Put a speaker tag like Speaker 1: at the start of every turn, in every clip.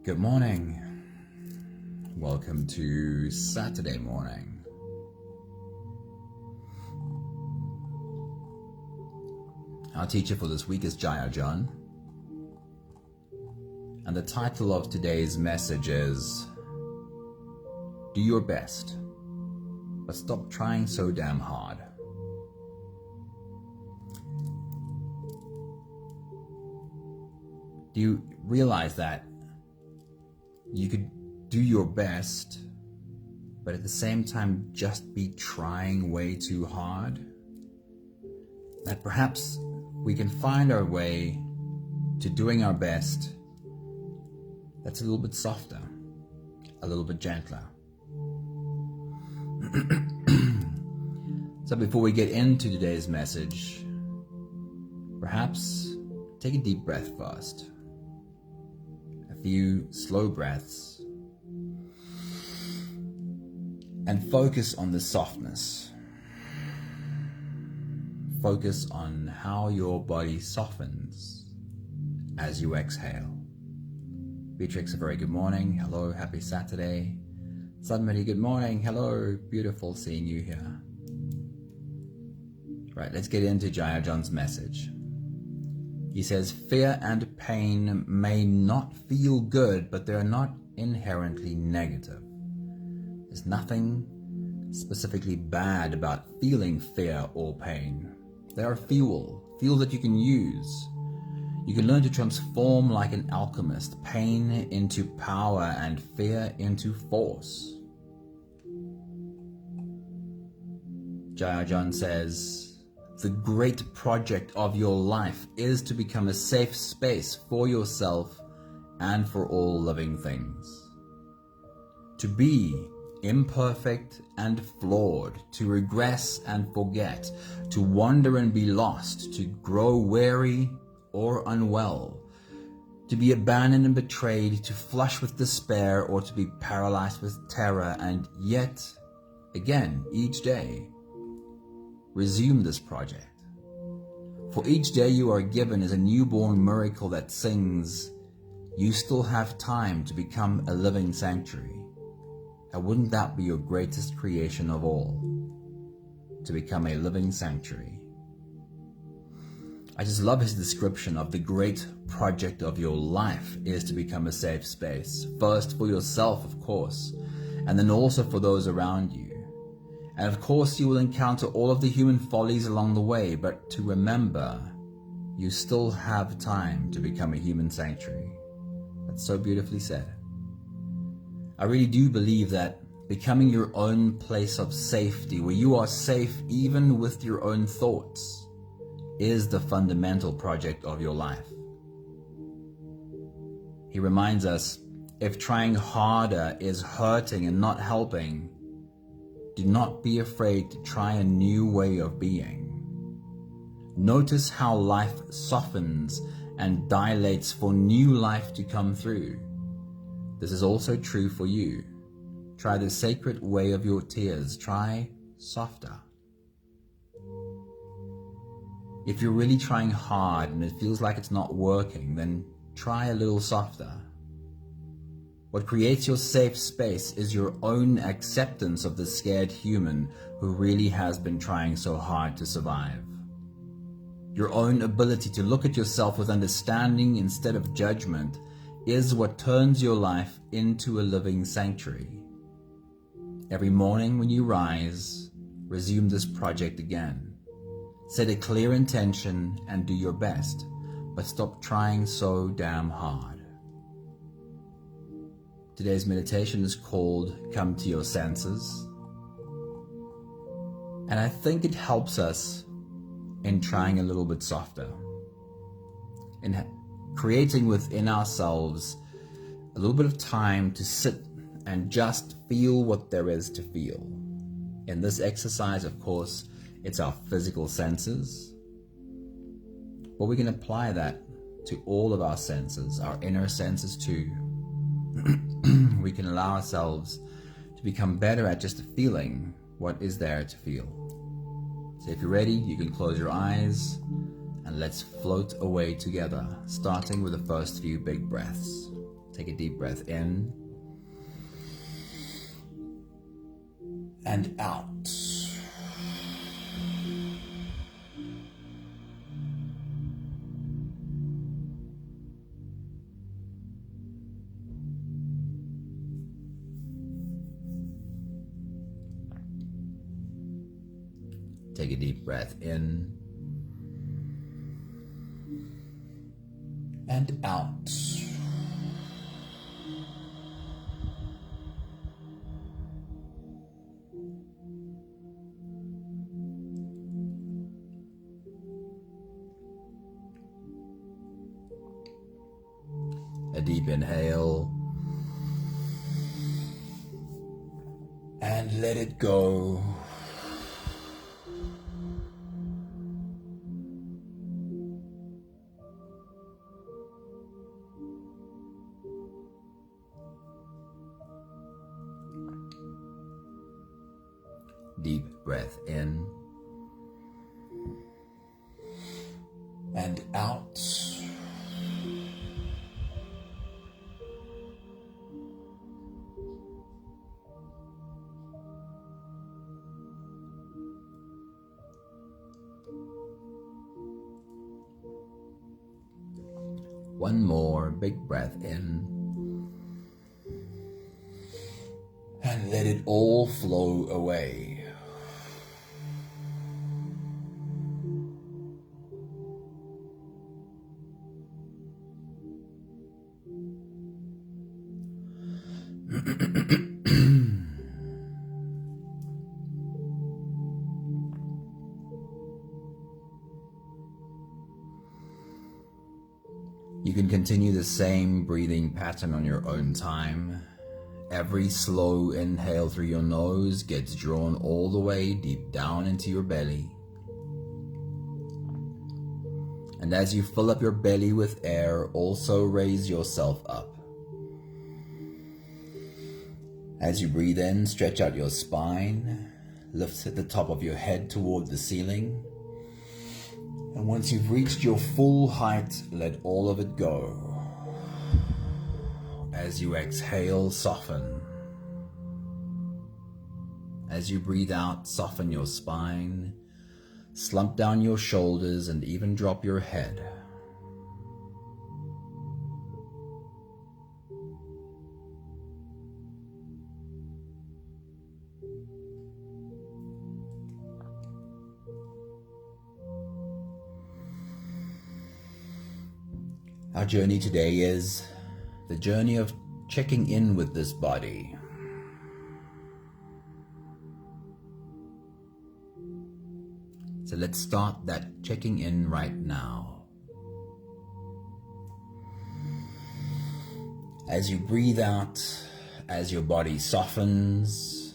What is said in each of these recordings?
Speaker 1: Good morning. Welcome to Saturday morning. Our teacher for this week is Jaya John. And the title of today's message is Do Your Best, but Stop Trying So Damn Hard. Do you realize that you could do your best, but at the same time just be trying way too hard? That perhaps we can find our way to doing our best that's a little bit softer, a little bit gentler. So before we get into today's message, perhaps take a deep breath first. A few slow breaths. And focus on the softness. Focus on how your body softens as you exhale. Beatrix, a very good morning. Hello, happy Saturday. Sunmany, good morning. Hello, beautiful seeing you here. Right, let's get into Jaya John's message. He says, fear and pain may not feel good, but they're not inherently negative. There's nothing specifically bad about feeling fear or pain. They are fuel that you can use. You can learn to transform like an alchemist, pain into power and fear into force. Jaya John says, the great project of your life is to become a safe space for yourself and for all living things. To be imperfect and flawed, to regress and forget, to wander and be lost, to grow weary or unwell, to be abandoned and betrayed, to flush with despair, or to be paralyzed with terror, and yet, again, each day, resume this project. For each day you are given is a newborn miracle that sings, you still have time to become a living sanctuary. And wouldn't that be your greatest creation of all? To become a living sanctuary. I just love his description of the great project of your life is to become a safe space. First for yourself, of course, and then also for those around you. And of course you will encounter all of the human follies along the way, but to remember, you still have time to become a human sanctuary. That's so beautifully said. I really do believe that becoming your own place of safety, where you are safe even with your own thoughts, is the fundamental project of your life. He reminds us, if trying harder is hurting and not helping, do not be afraid to try a new way of being. Notice how life softens and dilates for new life to come through. This is also true for you. Try the sacred way of your tears. Try softer. If you're really trying hard and it feels like it's not working, then try a little softer. What creates your safe space is your own acceptance of the scared human who really has been trying so hard to survive. Your own ability to look at yourself with understanding instead of judgment is what turns your life into a living sanctuary. Every morning when you rise, resume this project again. Set a clear intention and do your best, but stop trying so damn hard. Today's meditation is called Come to Your Senses. And I think it helps us in trying a little bit softer, in creating within ourselves a little bit of time to sit and just feel what there is to feel. In this exercise, of course, it's our physical senses, but we can apply that to all of our senses, our inner senses too. We can allow ourselves to become better at just feeling what is there to feel. So if you're ready, you can close your eyes, and let's float away together, starting with the first few big breaths. Take a deep breath in and out. Take a deep breath in and out. A deep inhale and let it go. Deep breath in and out. One more big breath in and let it all flow away. You can continue the same breathing pattern on your own time. Every slow inhale through your nose gets drawn all the way deep down into your belly. And as you fill up your belly with air, also raise yourself up. As you breathe in, stretch out your spine, lift the top of your head toward the ceiling. And once you've reached your full height, let all of it go. As you exhale, soften. As you breathe out, soften your spine, slump down your shoulders, and even drop your head. Our journey today is the journey of checking in with this body. So let's start that checking in right now. As you breathe out, as your body softens,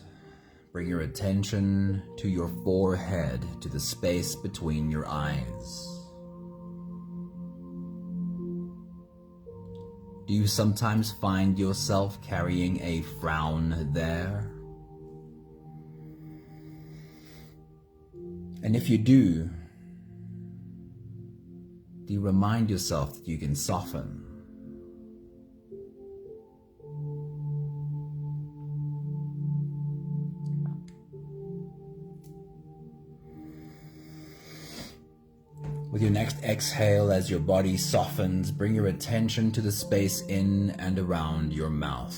Speaker 1: bring your attention to your forehead, to the space between your eyes. Do you sometimes find yourself carrying a frown there? And if you do you remind yourself that you can soften? With your next exhale, as your body softens, bring your attention to the space in and around your mouth.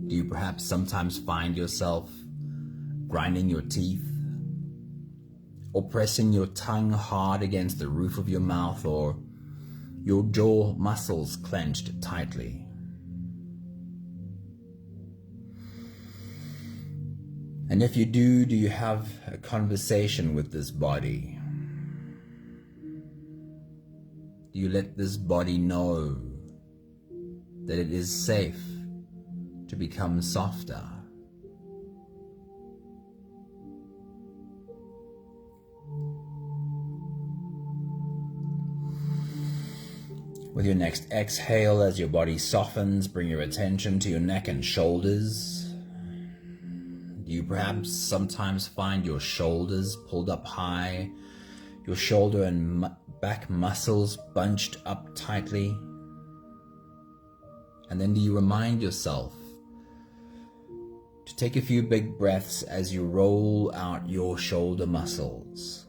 Speaker 1: Do you perhaps sometimes find yourself grinding your teeth, or pressing your tongue hard against the roof of your mouth, or your jaw muscles clenched tightly? And if you do you have a conversation with this body? Do you let this body know that it is safe to become softer? With your next exhale, as your body softens, bring your attention to your neck and shoulders. You perhaps sometimes find your shoulders pulled up high, your shoulder and back muscles bunched up tightly. And then do you remind yourself to take a few big breaths as you roll out your shoulder muscles.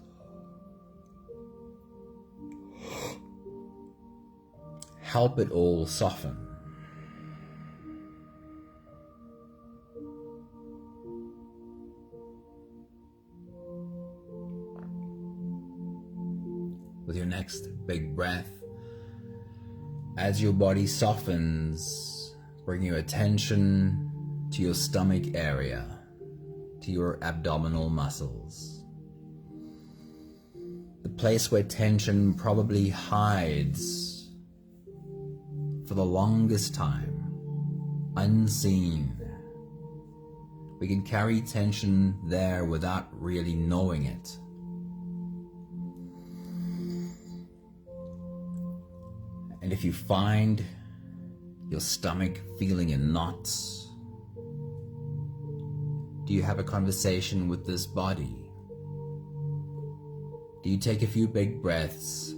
Speaker 1: Help it all soften. With your next big breath, as your body softens, bring your attention to your stomach area, to your abdominal muscles. The place where tension probably hides for the longest time, unseen. We can carry tension there without really knowing it. And if you find your stomach feeling in knots, do you have a conversation with this body? Do you take a few big breaths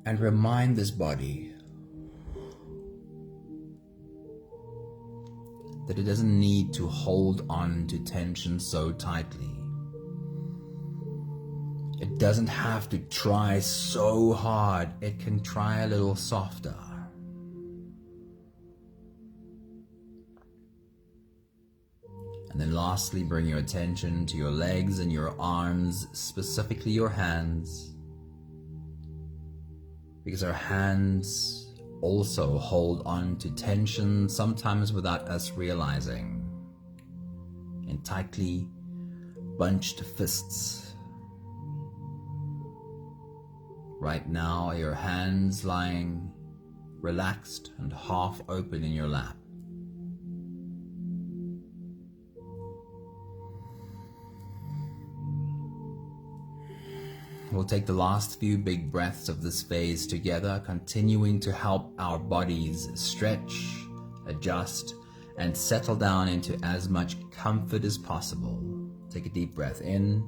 Speaker 1: and remind this body that it doesn't need to hold on to tension so tightly? It doesn't have to try so hard. It can try a little softer. And then lastly, bring your attention to your legs and your arms, specifically your hands, because our hands also hold on to tension, sometimes without us realizing, in tightly bunched fists. Right now, your hands lying relaxed and half open in your lap. We'll take the last few big breaths of this phase together, continuing to help our bodies stretch, adjust, and settle down into as much comfort as possible. Take a deep breath in.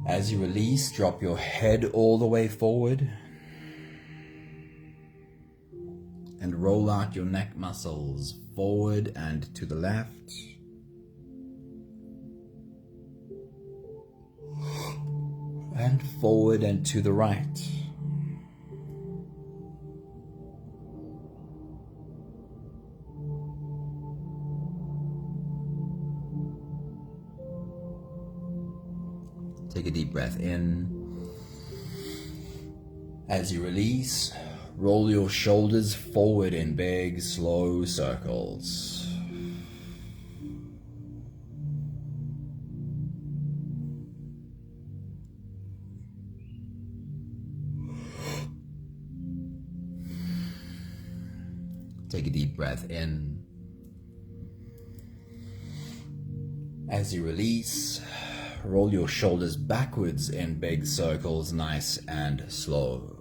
Speaker 1: As you release, drop your head all the way forward and roll out your neck muscles forward and to the left. And forward and to the right. Take a deep breath in. As you release, roll your shoulders forward in big, slow circles. Take a deep breath in. As you release, roll your shoulders backwards in big circles, nice and slow.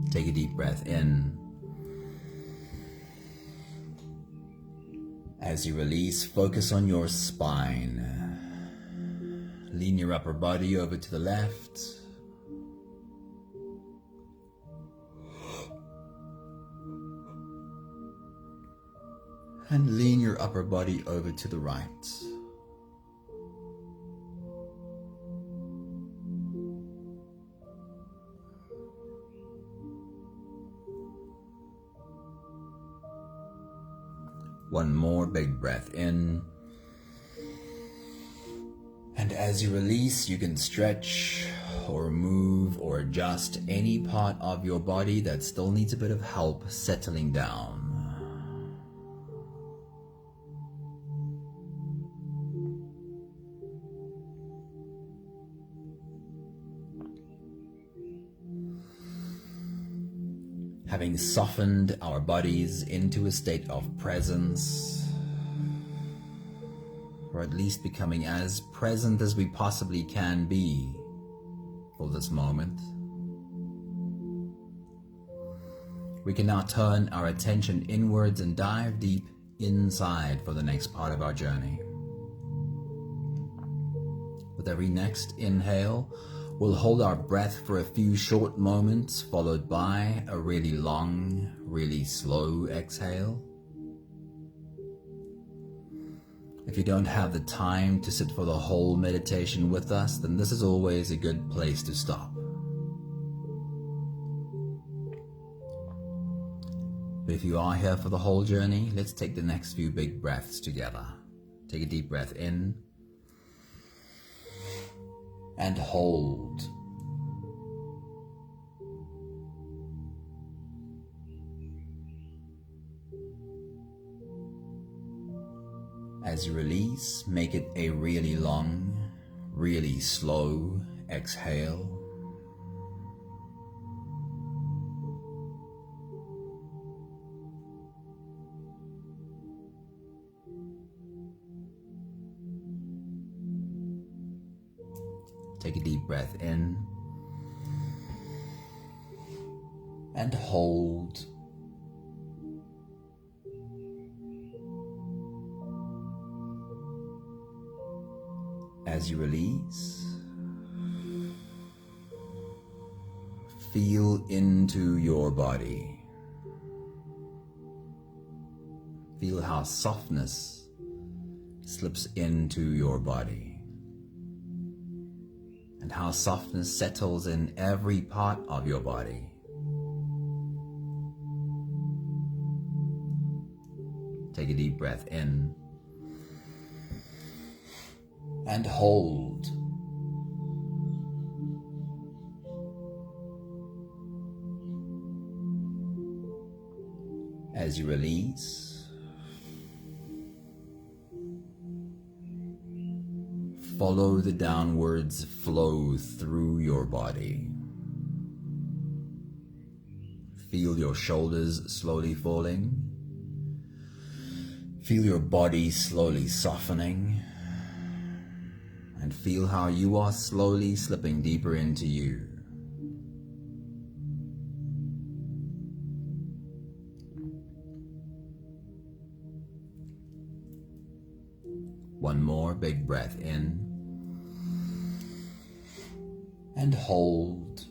Speaker 1: Take a deep breath in. As you release, focus on your spine. Lean your upper body over to the left. And lean your upper body over to the right. One more big breath in. And as you release, you can stretch or move or adjust any part of your body that still needs a bit of help settling down. Having softened our bodies into a state of presence, or at least becoming as present as we possibly can be for this moment, we can now turn our attention inwards and dive deep inside for the next part of our journey. With every next inhale, we'll hold our breath for a few short moments, followed by a really long, really slow exhale. If you don't have the time to sit for the whole meditation with us, then this is always a good place to stop. But if you are here for the whole journey, let's take the next few big breaths together. Take a deep breath in and hold. As you release, make it a really long, really slow exhale. Take a deep breath in and hold. As you release, feel into your body. Feel how softness slips into your body, and how softness settles in every part of your body. Take a deep breath in and hold. As you release, follow the downwards flow through your body. Feel your shoulders slowly falling. Feel your body slowly softening. And feel how you are slowly slipping deeper into you. One more big breath in and hold.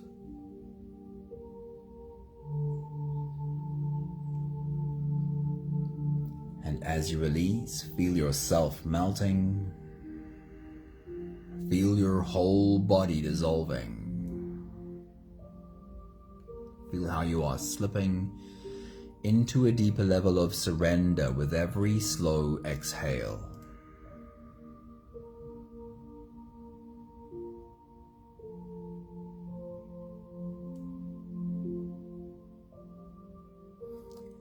Speaker 1: And as you release, feel yourself melting. Feel your whole body dissolving. Feel how you are slipping into a deeper level of surrender with every slow exhale.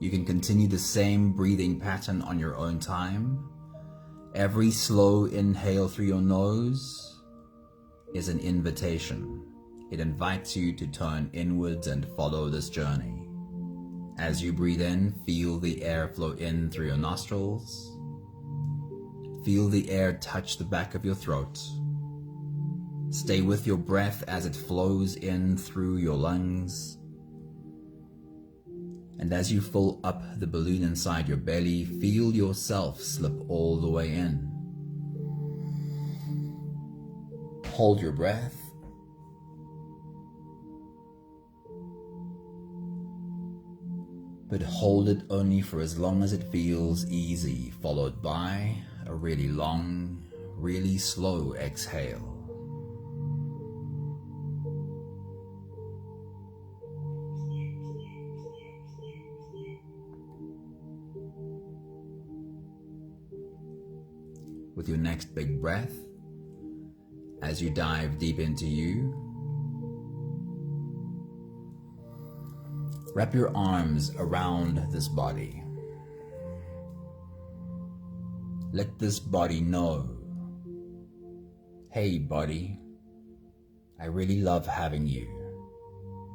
Speaker 1: You can continue the same breathing pattern on your own time. Every slow inhale through your nose is an invitation. It invites you to turn inwards and follow this journey. As you breathe in, feel the air flow in through your nostrils. Feel the air touch the back of your throat. Stay with your breath as it flows in through your lungs. And as you fill up the balloon inside your belly, feel yourself slip all the way in. Hold your breath. But hold it only for as long as it feels easy, followed by a really long, really slow exhale. With your next big breath, as you dive deep into you, wrap your arms around this body. Let this body know, hey body, I really love having you.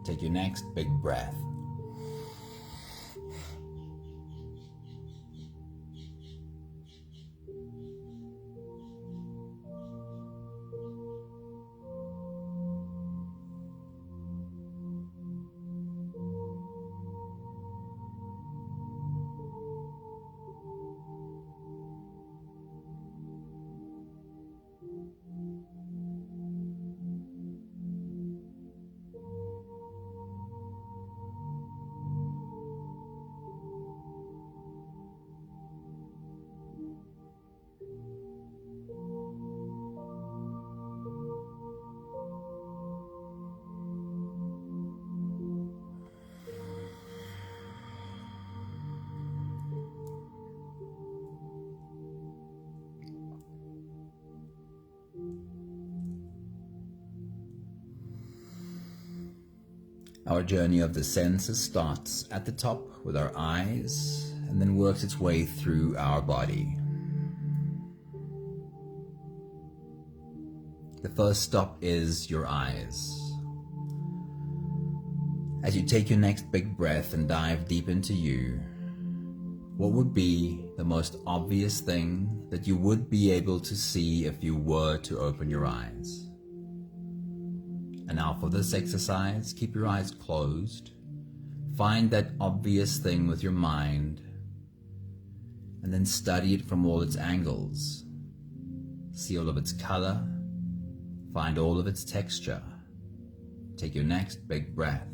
Speaker 1: Take your next big breath. Our journey of the senses starts at the top with our eyes and then works its way through our body. The first stop is your eyes. As you take your next big breath and dive deep into you, what would be the most obvious thing that you would be able to see if you were to open your eyes? And now for this exercise, keep your eyes closed. Find that obvious thing with your mind and then study it from all its angles. See all of its color. Find all of its texture. Take your next big breath.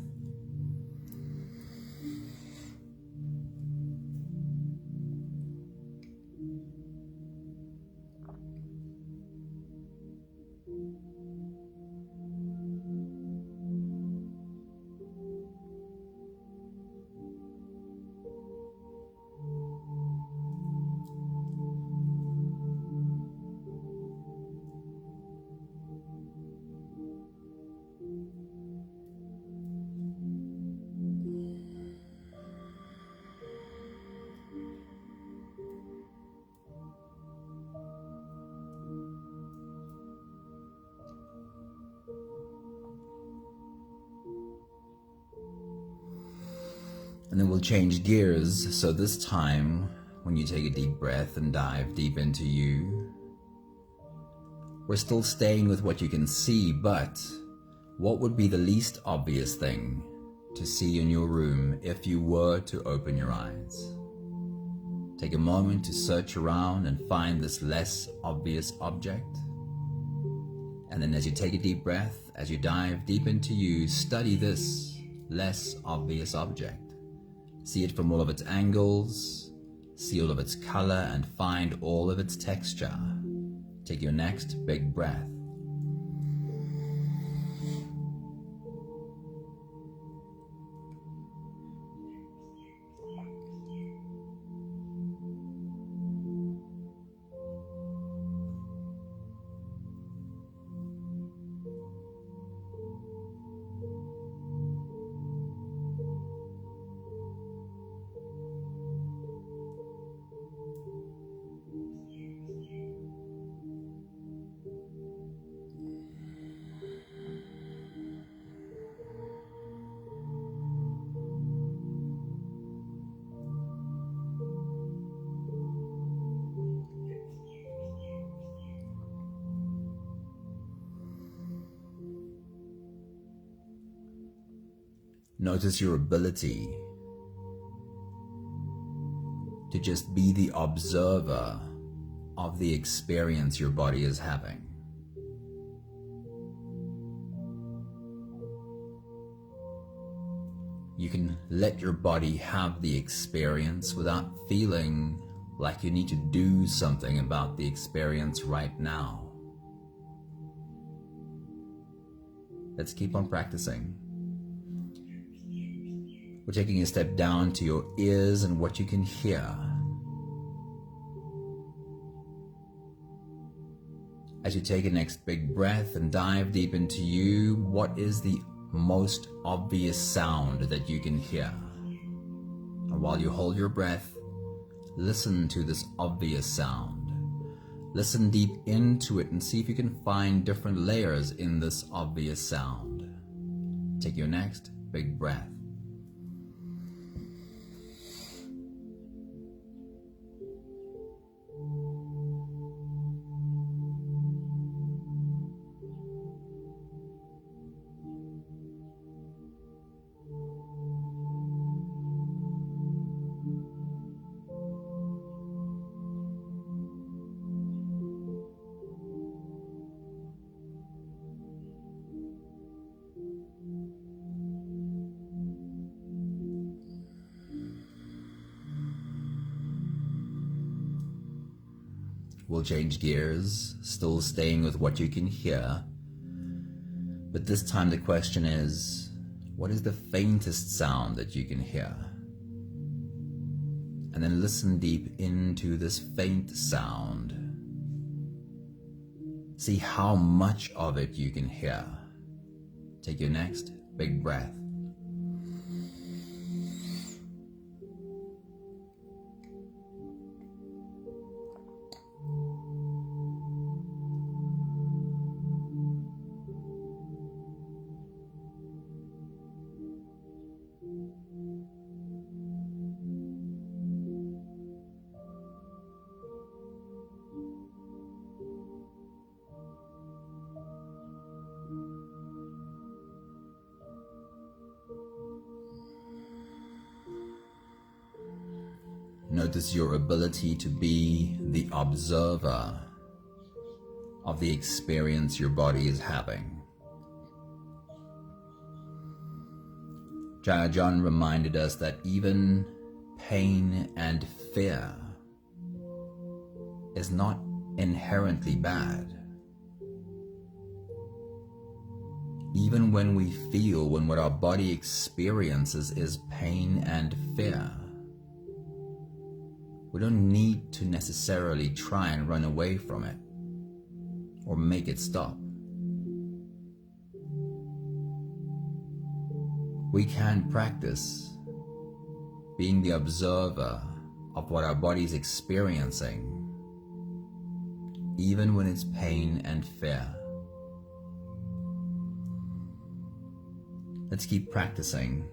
Speaker 1: And then we'll change gears, so this time, when you take a deep breath and dive deep into you, we're still staying with what you can see, but what would be the least obvious thing to see in your room if you were to open your eyes? Take a moment to search around and find this less obvious object. And then as you take a deep breath, as you dive deep into you, study this less obvious object. See it from all of its angles, see all of its color, and find all of its texture. Take your next big breath. Notice your ability to just be the observer of the experience your body is having. You can let your body have the experience without feeling like you need to do something about the experience right now. Let's keep on practicing. We're taking a step down to your ears and what you can hear. As you take a next big breath and dive deep into you, what is the most obvious sound that you can hear? And while you hold your breath, listen to this obvious sound. Listen deep into it and see if you can find different layers in this obvious sound. Take your next big breath. We'll change gears, still staying with what you can hear. But this time the question is, what is the faintest sound that you can hear? And then listen deep into this faint sound. See how much of it you can hear. Take your next big breath. Notice your ability to be the observer of the experience your body is having. Jaya John reminded us that even pain and fear is not inherently bad. Even when we feel, when what our body experiences is pain and fear, we don't need to necessarily try and run away from it or make it stop. We can practice being the observer of what our body is experiencing, even when it's pain and fear. Let's keep practicing.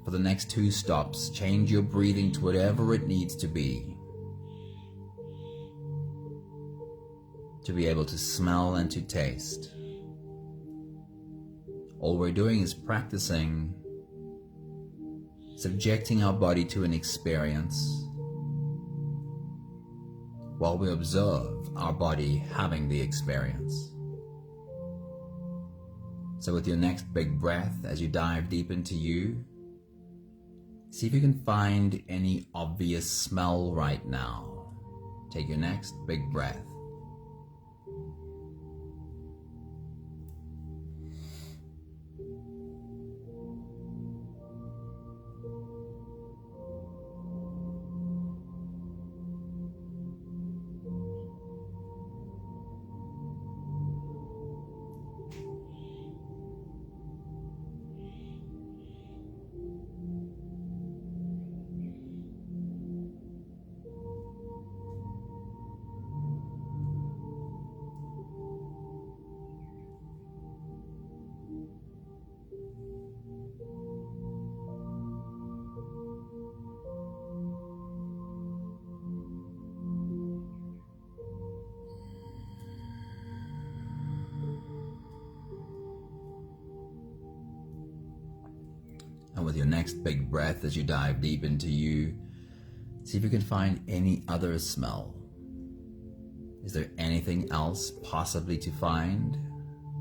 Speaker 1: For the next 2 stops, change your breathing to whatever it needs to be able to smell and to taste. All we're doing is practicing subjecting our body to an experience while we observe our body having the experience. So with your next big breath, as you dive deep into you, see if you can find any obvious smell right now. Take your next big breath. And with your next big breath, as you dive deep into you, see if you can find any other smell. Is there anything else possibly to find?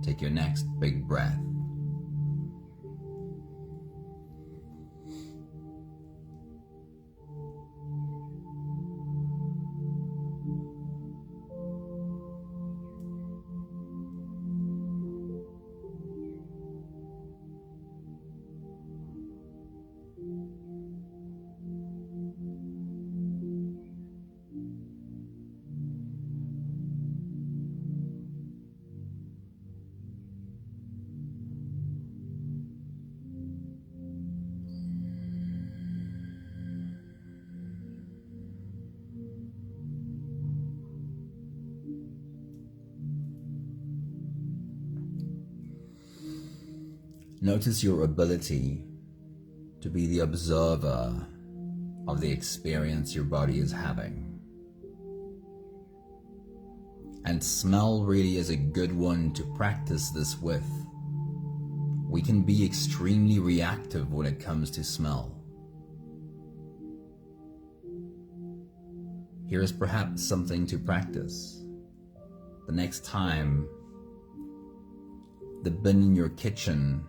Speaker 1: Take your next big breath. Notice your ability to be the observer of the experience your body is having. And smell really is a good one to practice this with. We can be extremely reactive when it comes to smell. Here is perhaps something to practice. The next time the bin in your kitchen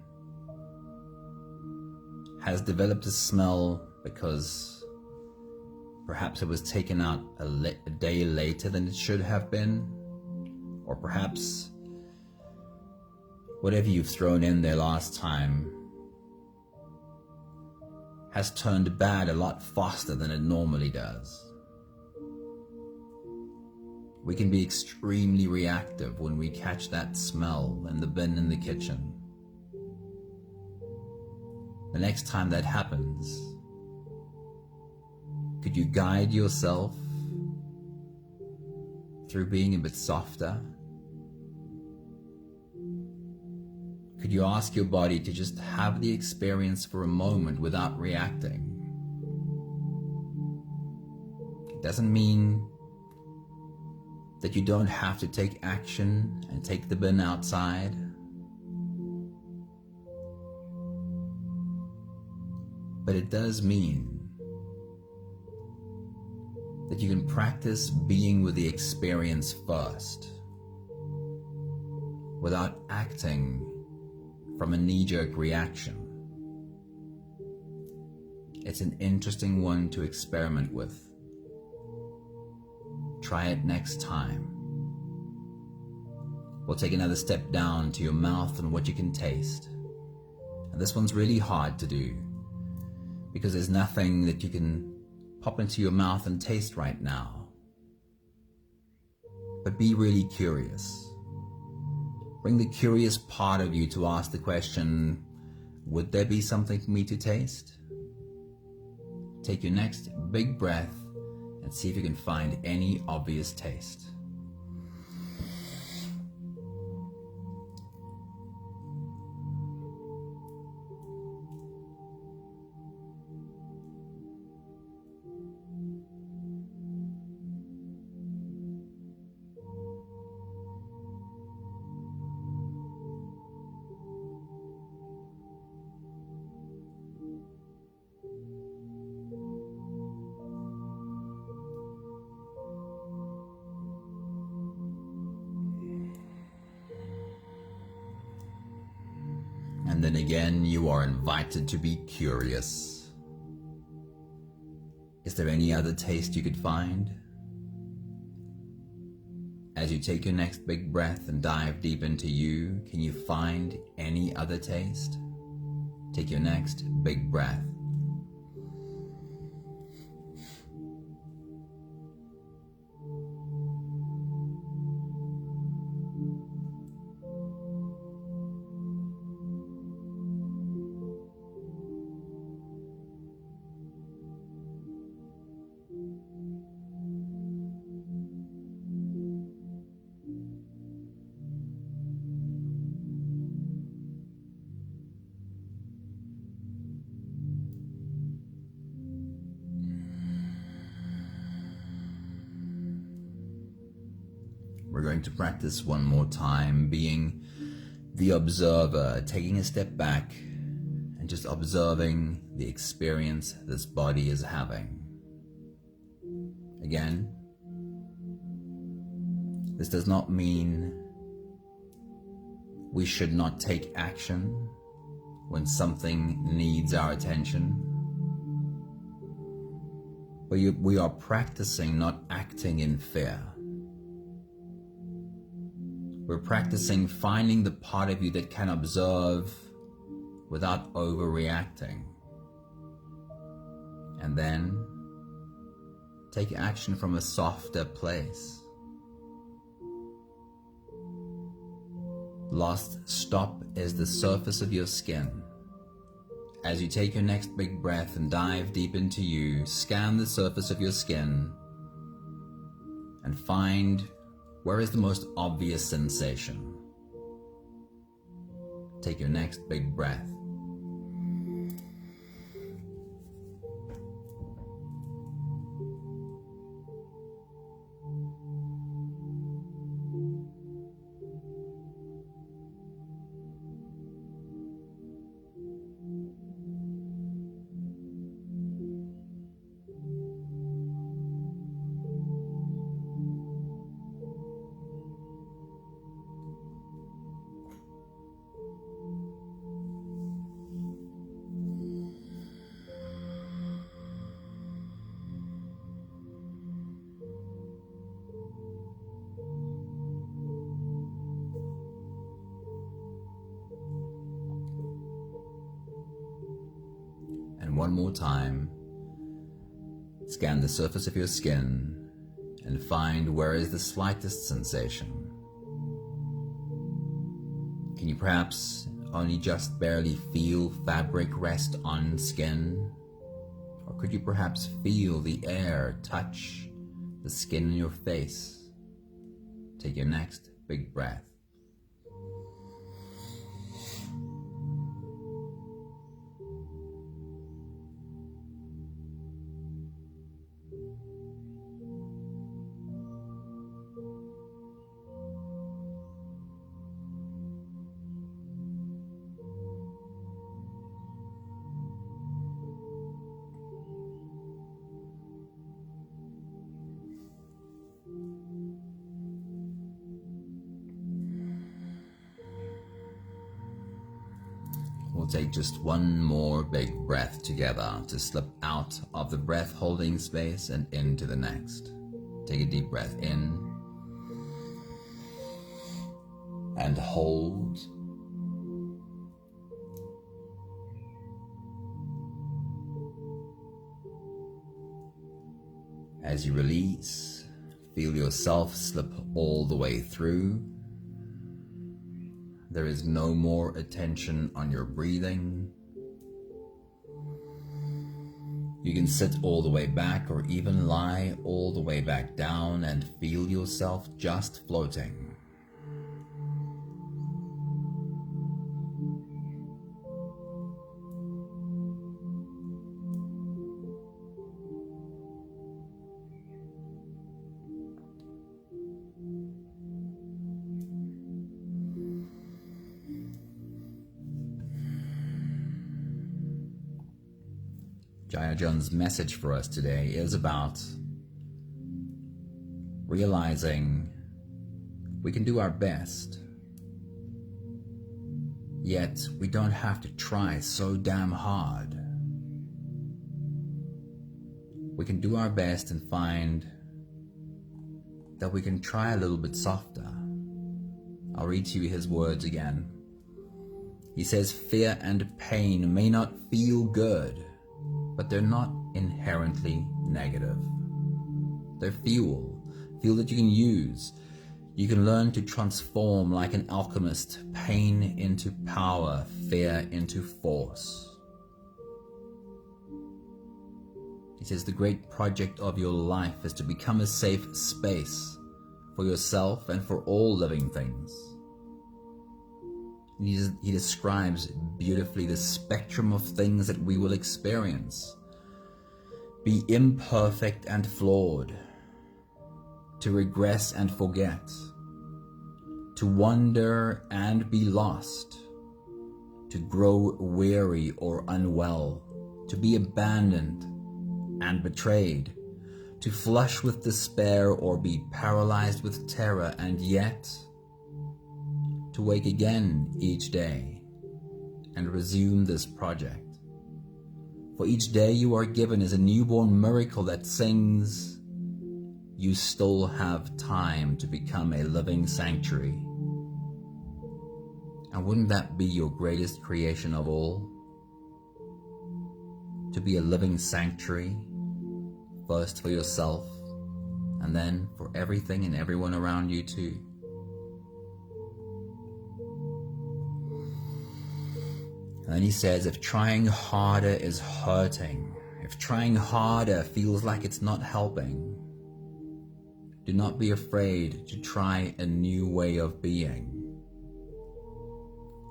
Speaker 1: has developed a smell because perhaps it was taken out a day later than it should have been, or perhaps whatever you've thrown in there last time has turned bad a lot faster than it normally does. We can be extremely reactive when we catch that smell in the bin in the kitchen. The next time that happens, could you guide yourself through being a bit softer? Could you ask your body to just have the experience for a moment without reacting? It doesn't mean that you don't have to take action and take the bin outside. But it does mean that you can practice being with the experience first, without acting from a knee-jerk reaction. It's an interesting one to experiment with. Try it next time. We'll take another step down to your mouth and what you can taste. And this one's really hard to do because there's nothing that you can pop into your mouth and taste right now. But be really curious. Bring the curious part of you to ask the question, would there be something for me to taste? Take your next big breath and see if you can find any obvious taste. And then again, you are invited to be curious. Is there any other taste you could find? As you take your next big breath and dive deep into you, can you find any other taste? Take your next big breath. We're going to practice one more time, being the observer, taking a step back and just observing the experience this body is having. Again, this does not mean we should not take action when something needs our attention. But we are practicing not acting in fear. We're practicing finding the part of you that can observe without overreacting. And then take action from a softer place. Last stop is the surface of your skin. As you take your next big breath and dive deep into you, scan the surface of your skin and find where is the most obvious sensation. Take your next big breath. And one more time, scan the surface of your skin and find where is the slightest sensation. Can you perhaps only just barely feel fabric rest on skin? Or could you perhaps feel the air touch the skin in your face? Take your next big breath. We'll take just one more big breath together to slip out of the breath holding space and into the next. Take a deep breath in and hold. As you release, feel yourself slip all the way through. There is no more attention on your breathing. You can sit all the way back or even lie all the way back down and feel yourself just floating. Jaya John's message for us today is about realizing we can do our best, yet we don't have to try so damn hard. We can do our best and find that we can try a little bit softer. I'll read to you his words again. He says, "Fear and pain may not feel good, but they're not inherently negative. They're fuel that you can use. You can learn to transform like an alchemist, pain into power, fear into force." He says the great project of your life is to become a safe space for yourself and for all living things. He describes beautifully the spectrum of things that we will experience. Be imperfect and flawed, to regress and forget, to wonder and be lost, to grow weary or unwell, to be abandoned and betrayed, to flush with despair or be paralyzed with terror, and yet to wake again each day and resume this project. For each day you are given is a newborn miracle that sings, "You still have time to become a living sanctuary." And wouldn't that be your greatest creation of all? To be a living sanctuary, first for yourself, and then for everything and everyone around you too. And then he says, if trying harder is hurting, if trying harder feels like it's not helping, do not be afraid to try a new way of being.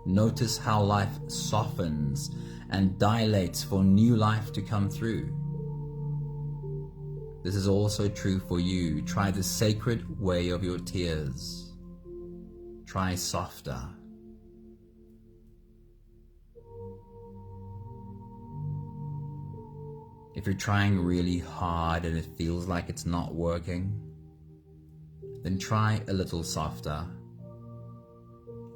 Speaker 1: Notice how life softens and dilates for new life to come through. This is also true for you. Try the sacred way of your tears. Try softer. If you're trying really hard and it feels like it's not working, then try a little softer.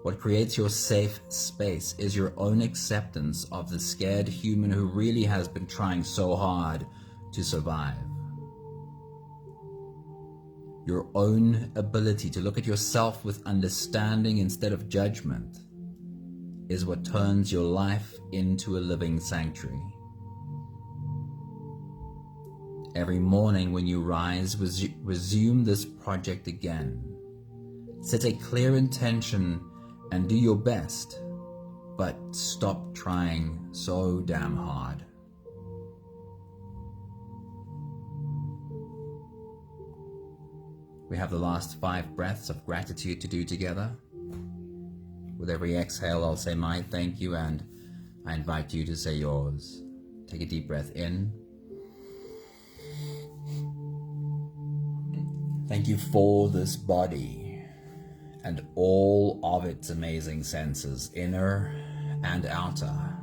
Speaker 1: What creates your safe space is your own acceptance of the scared human who really has been trying so hard to survive. Your own ability to look at yourself with understanding instead of judgment is what turns your life into a living sanctuary. Every morning when you rise, resume this project again. Set a clear intention and do your best, but stop trying so damn hard. We have the last 5 breaths of gratitude to do together. With every exhale, I'll say my thank you, and I invite you to say yours. Take a deep breath in. Thank you for this body and all of its amazing senses, inner and outer.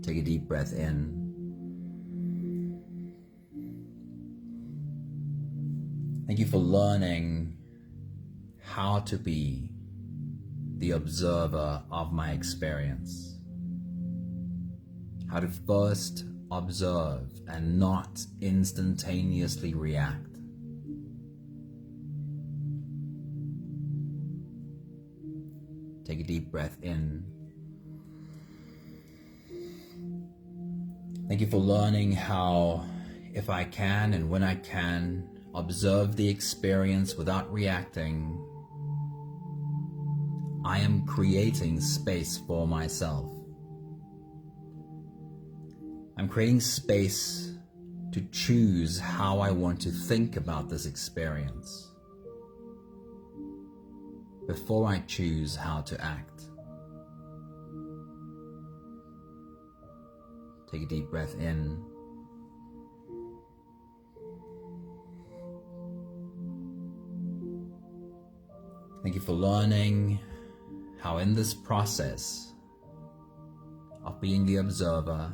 Speaker 1: Take a deep breath in Thank you for learning how to be the observer of my experience. How to first observe and not instantaneously react. Take a deep breath in. Thank you for learning how, if I can and when I can, observe the experience without reacting, I am creating space for myself. I'm creating space to choose how I want to think about this experience before I choose how to act. Take a deep breath in. Thank you for learning how in this process of being the observer,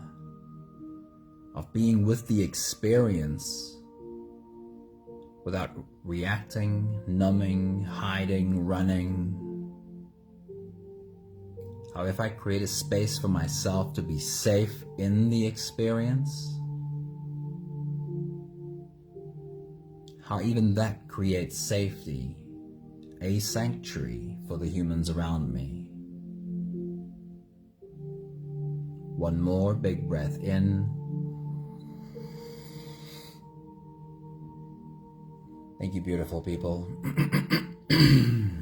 Speaker 1: of being with the experience without reacting, numbing, hiding, running, how if I create a space for myself to be safe in the experience, how even that creates safety, a sanctuary for the humans around me. One more big breath in. Thank you, beautiful people. Thank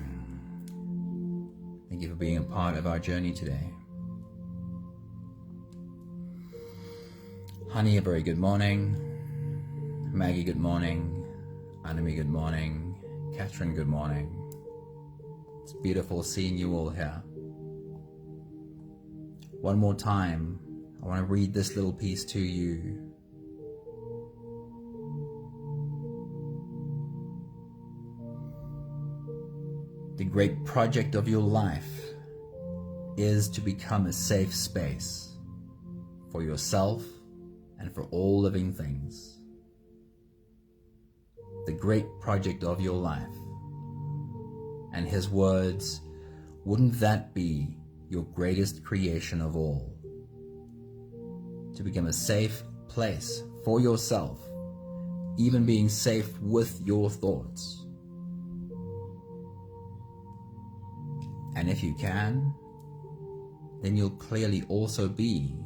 Speaker 1: you for being a part of our journey today. Honey, a very good morning. Maggie, good morning. Anami, good morning. Catherine, good morning. It's beautiful seeing you all here. One more time, I want to read this little piece to you. The great project of your life is to become a safe space for yourself and for all living things. The great project of your life. And his words, wouldn't that be your greatest creation of all? To become a safe place for yourself, even being safe with your thoughts. And if you can, then you'll clearly also be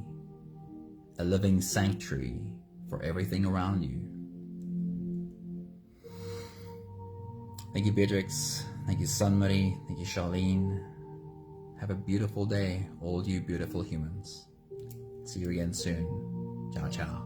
Speaker 1: a living sanctuary for everything around you. Thank you, Beatrix. Thank you, Sunmarie. Thank you, Charlene. Have a beautiful day, all you beautiful humans. See you again soon. Ciao, ciao.